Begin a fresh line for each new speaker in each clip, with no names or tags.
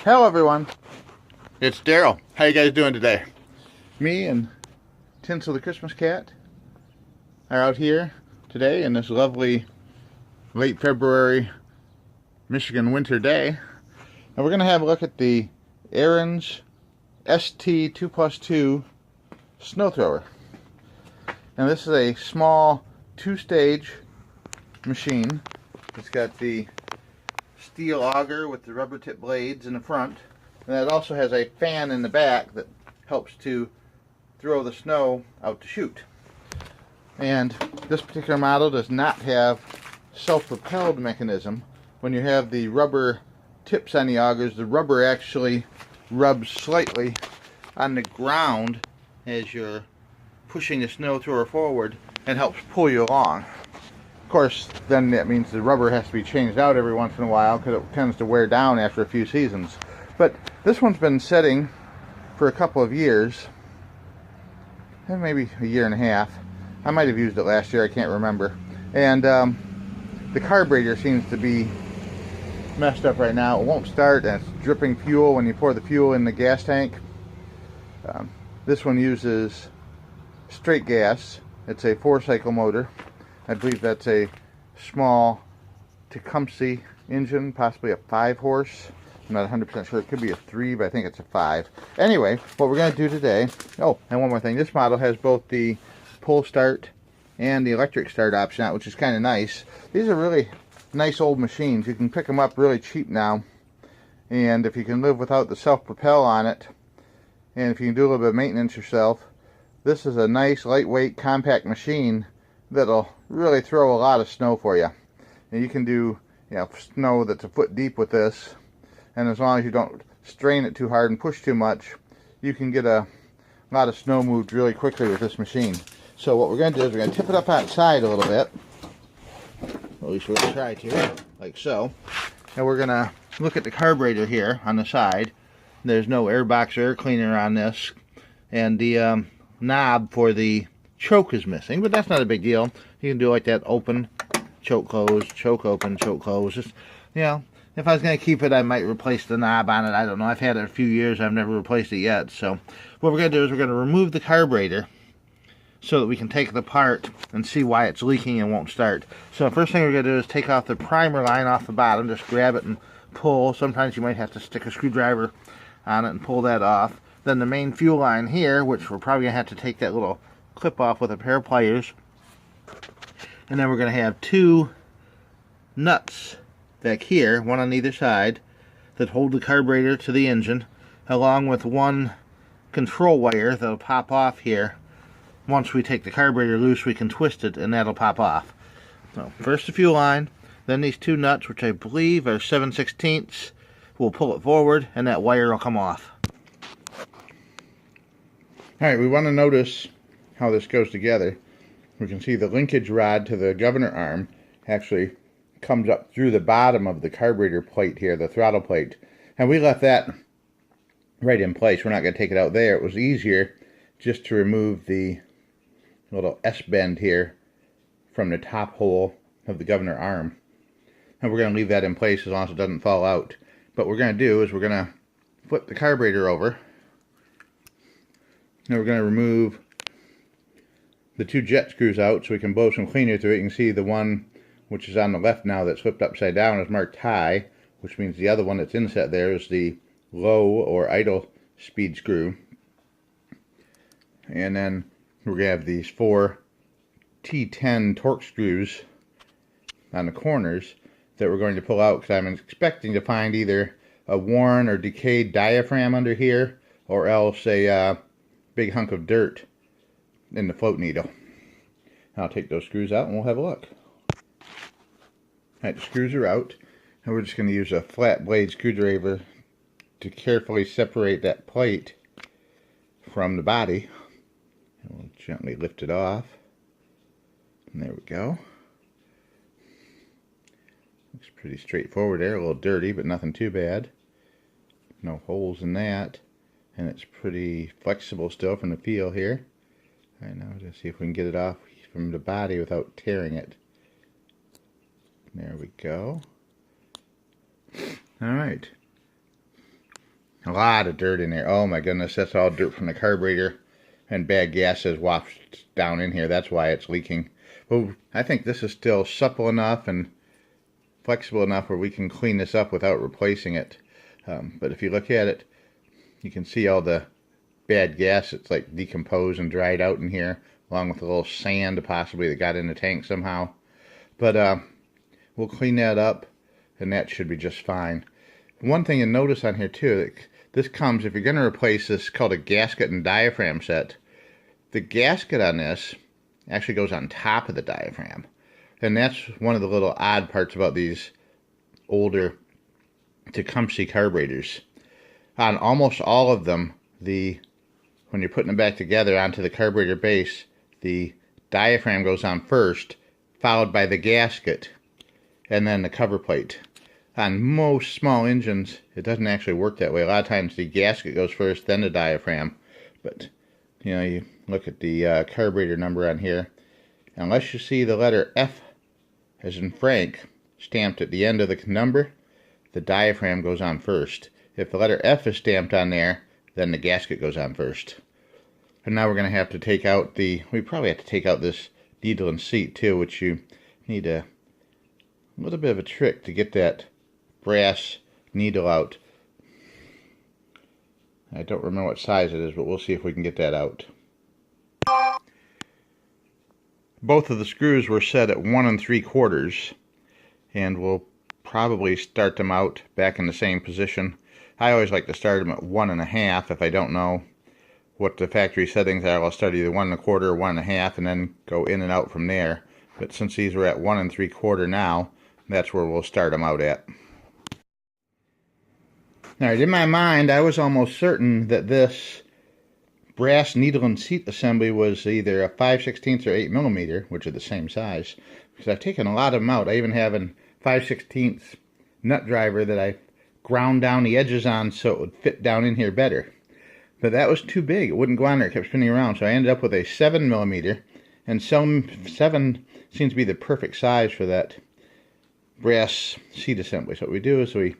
Hello everyone, it's Daryl. How you guys doing today? Me and Tinsel the Christmas cat are out here today in this lovely late February Michigan winter day, and we're going to have a look at the Ariens ST 2+2 snow thrower. And this is a small two-stage machine. It's got the steel auger with the rubber tip blades in the front, and it also has a fan in the back that helps to throw the snow out to chute. And this particular model does not have self-propelled mechanism. When you have the rubber tips on the augers, the rubber actually rubs slightly on the ground as you're pushing the snow thrower forward and helps pull you along. Of course, then that means the rubber has to be changed out every once in a while because it tends to wear down after a few seasons. But this one's been setting for a couple of years, maybe a year and a half. I might have used it last year, I can't remember. And the carburetor seems to be messed up right now. It won't start, and it's dripping fuel when you pour the fuel in the gas tank. This one uses straight gas. It's a 4-cycle motor. I believe that's a small Tecumseh engine, possibly a 5-horse. I'm not 100% sure. It could be a 3, but I think it's a 5. Anyway, what we're going to do today... Oh, and one more thing. This model has both the pull start and the electric start option out, which is kind of nice. These are really nice old machines. You can pick them up really cheap now. And if you can live without the self-propel on it, and if you can do a little bit of maintenance yourself, this is a nice, lightweight, compact machine that'll really throw a lot of snow for you. And you can do, snow that's a foot deep with this, and as long as you don't strain it too hard and push too much, you can get a lot of snow moved really quickly with this machine. So what we're going to do is we're going to tip it up outside a little bit. At least we're going to try to, like so. And we're going to look at the carburetor here on the side. There's no air box or air cleaner on this, and the knob for the choke is missing, but that's not a big deal. You can do like that: open, choke close, choke open, choke close. Just, if I was going to keep it, I might replace the knob on it. I don't know. I've had it a few years. I've never replaced it yet. So what we're going to do is we're going to remove the carburetor so that we can take it apart and see why it's leaking and won't start. So the first thing we're going to do is take off the primer line off the bottom. Just grab it and pull. Sometimes you might have to stick a screwdriver on it and pull that off. Then the main fuel line here, which we're probably going to have to take that little clip off with a pair of pliers. And then we're going to have 2 nuts back here, one on either side, that hold the carburetor to the engine, along with 1 control wire that'll pop off here. Once we take the carburetor loose, we can twist it and that'll pop off. So first the fuel line, then these 2 nuts, which I believe are 7/16. We'll pull it forward and that wire will come off. Alright, we want to notice how this goes together. We can see the linkage rod to the governor arm actually comes up through the bottom of the carburetor plate here, the throttle plate. And we left that right in place. We're not going to take it out there. It was easier just to remove the little S-bend here from the top hole of the governor arm. And we're going to leave that in place as long as it doesn't fall out. But what we're going to do is we're going to flip the carburetor over. Now we're going to remove the 2 jet screws out so we can blow some cleaner through it. You can see the one which is on the left now that's flipped upside down is marked high, which means the other one that's inset there is the low or idle speed screw. And then we're going to have these 4 T10 torque screws on the corners that we're going to pull out, because I'm expecting to find either a worn or decayed diaphragm under here, or else a big hunk of dirt in the float needle. I'll take those screws out and we'll have a look. Alright, the screws are out, and we're just going to use a flat blade screwdriver to carefully separate that plate from the body. And we'll gently lift it off. And there we go. Looks pretty straightforward there, a little dirty, but nothing too bad. No holes in that. And it's pretty flexible still from the feel here. Alright, now just see if we can get it off from the body without tearing it. There we go. Alright. A lot of dirt in there. Oh my goodness, that's all dirt from the carburetor and bad gases wafted down in here. That's why it's leaking. But I think this is still supple enough and flexible enough where we can clean this up without replacing it. But if you look at it, you can see all the bad gas. It's like decomposed and dried out in here, along with a little sand possibly that got in the tank somehow. But we'll clean that up, and that should be just fine. One thing you notice on here too, this comes, if you're going to replace this, called a gasket and diaphragm set. The gasket on this actually goes on top of the diaphragm. And that's one of the little odd parts about these older Tecumseh carburetors. On almost all of them, when you're putting them back together onto the carburetor base, the diaphragm goes on first, followed by the gasket, and then the cover plate. On most small engines, it doesn't actually work that way. A lot of times the gasket goes first, then the diaphragm. But, you know, you look at the carburetor number on here. Unless you see the letter F, as in Frank, stamped at the end of the number, the diaphragm goes on first. If the letter F is stamped on there, then the gasket goes on first. And now we're going to have to take out we probably have to take out this needle and seat too, which you need a little bit of a trick to get that brass needle out. I don't remember what size it is, but we'll see if we can get that out. Both of the screws were set at 1 3/4, and we'll probably start them out back in the same position. I always like to start them at 1 1/2. If I don't know what the factory settings are, I'll start either 1 1/4 or 1 1/2 and then go in and out from there. But since these are at 1 3/4 now, that's where we'll start them out at. Now, in my mind, I was almost certain that this brass needle and seat assembly was either a 5/16 or 8mm, which are the same size, because I've taken a lot of them out. I even have a 5/16 nut driver that I ground down the edges on so it would fit down in here better. But that was too big. It wouldn't go on there. It kept spinning around. So I ended up with a 7mm, and 7 seems to be the perfect size for that brass seat assembly. So what we do is we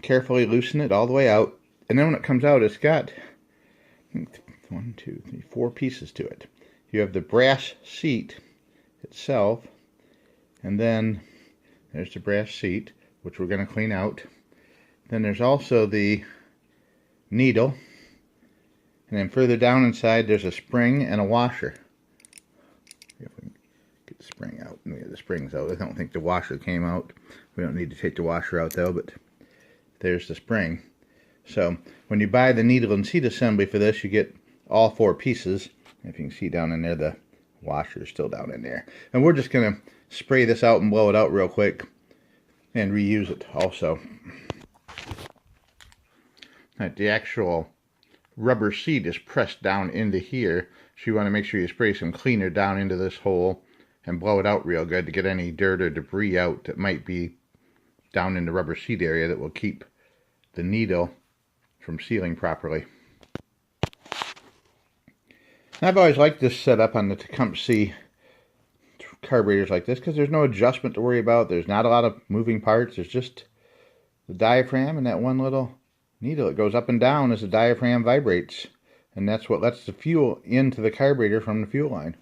carefully loosen it all the way out, and then when it comes out, it's got 1, 2, 3, 4 pieces to it. You have the brass seat itself, and then there's the brass seat, which we're going to clean out. Then there's also the needle, and then further down inside there's a spring and a washer. If we can get the spring out. The spring's out. I don't think the washer came out. We don't need to take the washer out though, but there's the spring. So when you buy the needle and seat assembly for this, you get all 4 pieces. If you can see down in there, the washer is still down in there. And we're just going to spray this out and blow it out real quick and reuse it also. Right, the actual rubber seat is pressed down into here, so you want to make sure you spray some cleaner down into this hole and blow it out real good to get any dirt or debris out that might be down in the rubber seat area that will keep the needle from sealing properly. I've always liked this setup on the Tecumseh carburetors like this because there's no adjustment to worry about. There's not a lot of moving parts. There's just the diaphragm and that one little needle. It goes up and down as the diaphragm vibrates, and that's what lets the fuel into the carburetor from the fuel line.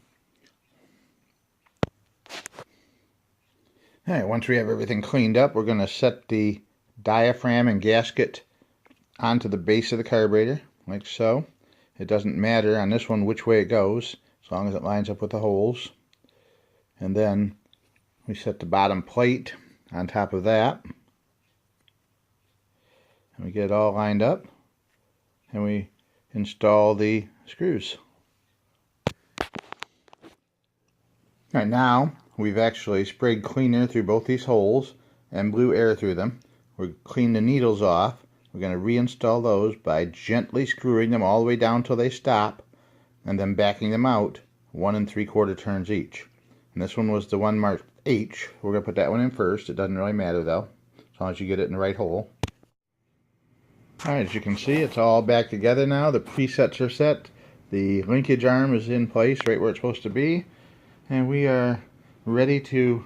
Alright, once we have everything cleaned up, we're going to set the diaphragm and gasket onto the base of the carburetor, like so. It doesn't matter on this one which way it goes, as long as it lines up with the holes. And then we set the bottom plate on top of that. And we get it all lined up, and we install the screws. Alright, now we've actually sprayed cleaner through both these holes and blew air through them. We'll clean the needles off. We're going to reinstall those by gently screwing them all the way down till they stop, and then backing them out 1 3/4 turns each. And this one was the one marked H. We're going to put that one in first. It doesn't really matter though, as long as you get it in the right hole. Alright, as you can see, it's all back together now. The presets are set. The linkage arm is in place right where it's supposed to be. And we are ready to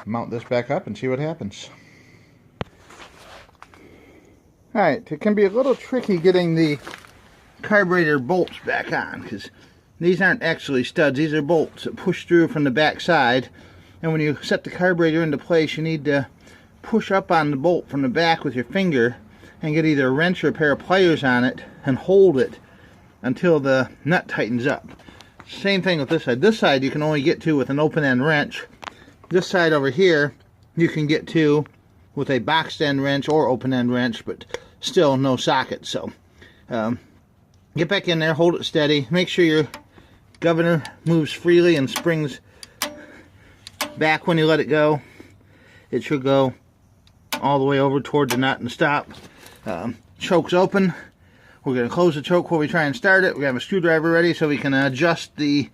mount this back up and see what happens. Alright, it can be a little tricky getting the carburetor bolts back on, because these aren't actually studs. These are bolts that push through from the back side, and when you set the carburetor into place, you need to push up on the bolt from the back with your finger and get either a wrench or a pair of pliers on it and hold it until the nut tightens up. Same thing with this side. This side you can only get to with an open end wrench. This side over here you can get to with a boxed end wrench or open end wrench, but still no socket. So get back in there, hold it steady, make sure your governor moves freely and springs back when you let it go. It should go all the way over toward the nut and stop. Choke's open. We're going to close the choke before we try and start it. We have a screwdriver ready so we can adjust the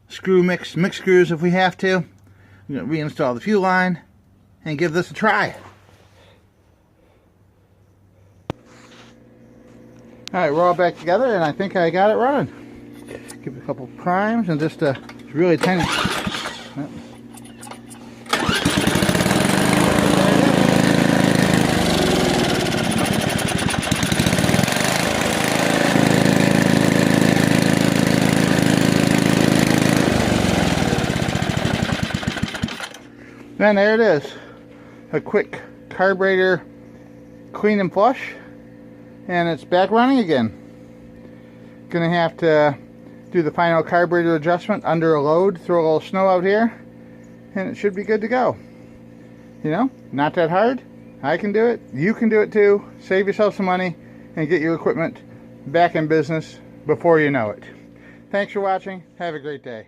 screw mix screws if we have to. We're going to reinstall the fuel line and give this a try. Alright, we're all back together and I think I got it running. Give it a couple primes and just a really tiny... And there it is. A quick carburetor clean and flush. And it's back running again. Gonna have to do the final carburetor adjustment under a load, throw a little snow out here, and it should be good to go. You know, not that hard. I can do it. You can do it too. Save yourself some money and get your equipment back in business before you know it. Thanks for watching. Have a great day.